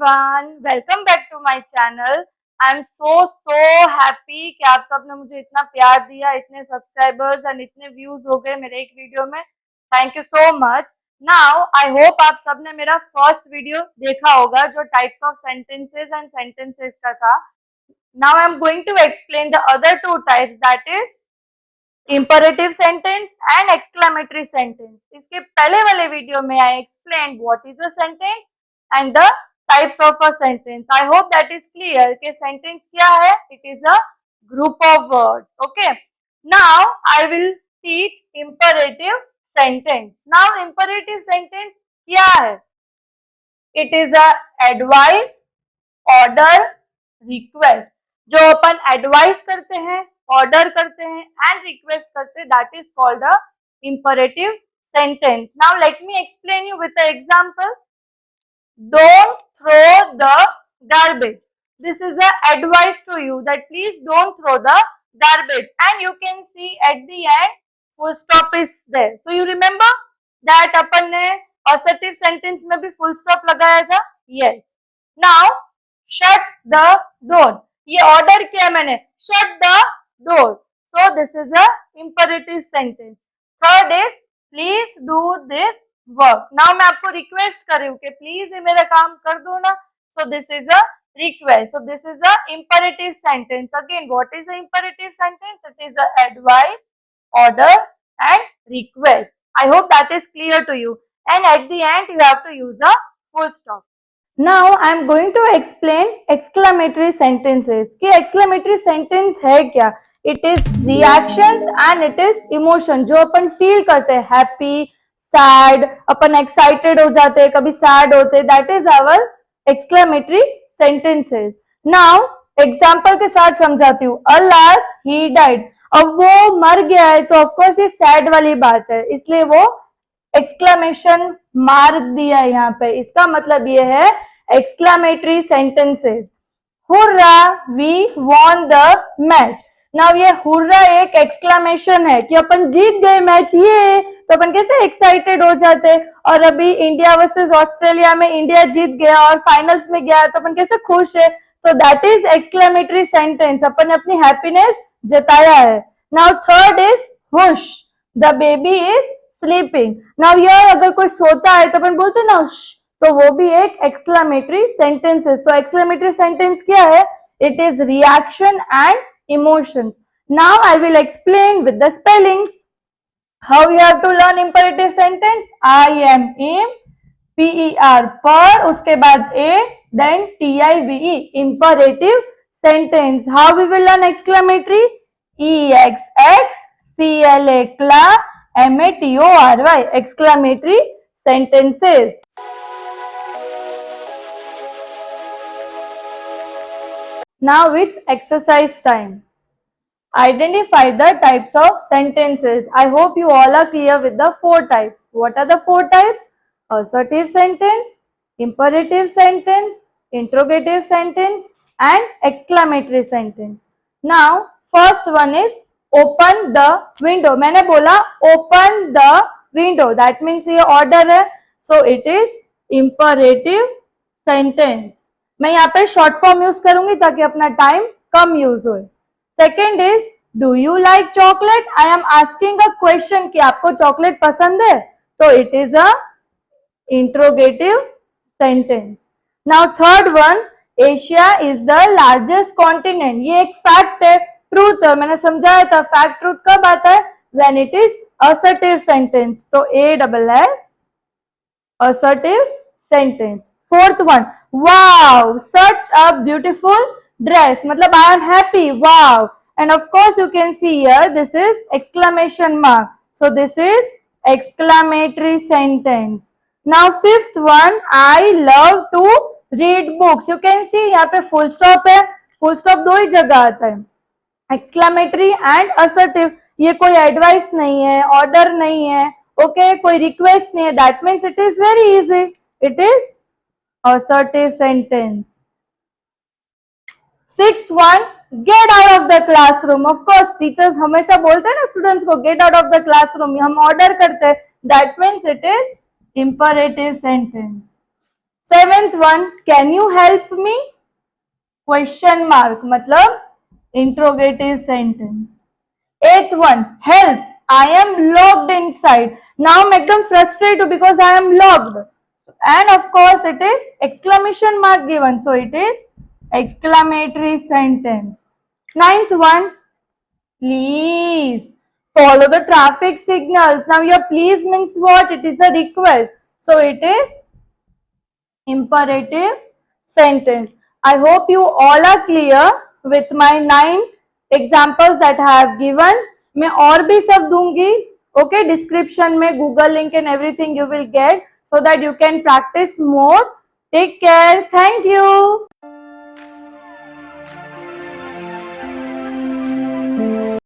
Everyone, welcome back to my channel. I am so happy कि आप सब ने मुझे इतना प्यार दिया, इतने सब्सक्राइबर्स एंड इतने व्यूज हो गए मेरे एक वीडियो में। Thank you so much. Now I hope आप सब ने मेरा फर्स्ट वीडियो देखा होगा जो types of sentences and sentences का था। Now I am going to explain the other two types, that is imperative sentence and exclamatory sentence. इसके पहले वाले वीडियो में I explained what is a sentence and the types of a sentence. I hope that is clear कि sentence क्या है? It is a group of words. Okay. Now I will teach imperative sentence. Now imperative sentence क्या है? It is a advice, order, request. जो अपन advice करते हैं, order करते हैं एंड रिक्वेस्ट करते हैं, that is called a imperative sentence. Now let me explain you with a example. Don't throw the garbage. This is a advice to you that please don't throw the garbage and you can see at the end full stop is there. So you remember that अपन ने assertive sentence में भी full stop लगाया था. Yes. Now shut the door. ये order किया मैंने, shut the door. So this is a imperative sentence. Third is please do this work. Now मैं आपको रिक्वेस्ट कर रही हूँ कि प्लीज ये मेरा काम कर दो ना. So this is a request. So this is a imperative sentence. Again, what is a imperative sentence? It is a advice, order and request. I hope that is clear to you. And at the end you have to use a full stop. Now I am going to explain exclamatory sentences. कि exclamatory sentence है क्या? It is reactions and it is emotion. जो अपन feel करते हैं, happy, sad, अपन excited हो जाते हैं, कभी sad होते हैं, that is our exclamatory sentences. Now example के साथ समझाती हूँ. Alas, he died. अब वो मर गया है तो of course ये sad वाली बात है, इसलिए वो एक्सक्लेमेशन मार्क दिया है यहाँ पे. इसका मतलब ये है exclamatory sentences. Hurrah, we won the match. Now ये हुर्रा एक एक्सक्लेमेशन है कि अपन जीत गए मैच, ये तो अपन कैसे एक्साइटेड हो जाते. और अभी इंडिया वर्सेस ऑस्ट्रेलिया में इंडिया जीत गया और फाइनल्स में गया तो अपन कैसे खुश है. तो दैट इज एक्सक्लेमेटरी सेंटेंस. अपन ने अपनी हैप्पीनेस जताया है. Now third is hush, the baby is sleeping. Now यार अगर कोई सोता है तो अपन बोलते ना हुश, तो वो भी एक एक्सक्लेमेटरी सेंटेंस है. तो एक्सक्लेमेटरी सेंटेंस क्या है? It is reaction and emotions. Now I will explain with the spellings how you have to learn imperative sentence. I am am PER पर, उसके बाद A, then TIVE, imperative sentence. How we will learn exclamatory? EXX CLA CLA MATORY, exclamatory sentences. Now it's exercise time. Identify the types of sentences. I hope you all are clear with the four types. What are the four types? Assertive sentence, imperative sentence, interrogative sentence and exclamatory sentence. Now first one is open the window. मैंने बोला open the window, that means ये order है, so it is imperative sentence. मैं यहाँ पे short form use करूंगी ताकि अपना time कम use हो. Second is do you like chocolate? I am asking a question कि आपको chocolate पसंद है, तो it is a interrogative sentence. Now third one, Asia is the largest continent. ये एक fact है, truth है, मैंने समझाया था. fact truth कब आता है? When it is assertive sentence. तो ASS assertive sentence. Fourth one, wow, such a beautiful dress. मतलब I am happy, wow. And of course you can see here this is exclamation mark. So this is exclamatory sentence. Now fifth one, I love to read books. You can see यहाँ पे full stop है. full stop दो ही जगह आता है, exclamatory and assertive. ये कोई advice नहीं है, order नहीं है, okay, कोई request नहीं है. That means it is very easy. It is assertive sentence. Sixth one, get out of the classroom. Of course teachers हमेशा बोलते हैं ना students को get out of the classroom. हम order करते हैं, that means it is imperative sentence. 7th one, can you help me? Question mark मतलब interrogative sentence. 8th one, help, I am locked inside. Now I'm एकदम frustrated because I am locked. And of course it is exclamation mark given. So it is exclamatory sentence. 9th one, please follow the traffic signals. Now your please means what? It is a request. So it is imperative sentence. I hope you all are clear with my 9 examples that I have given. मैं और भी सब दूंगी. Okay, description में Google link and everything you will get so that you can practice more. Take care. Thank you.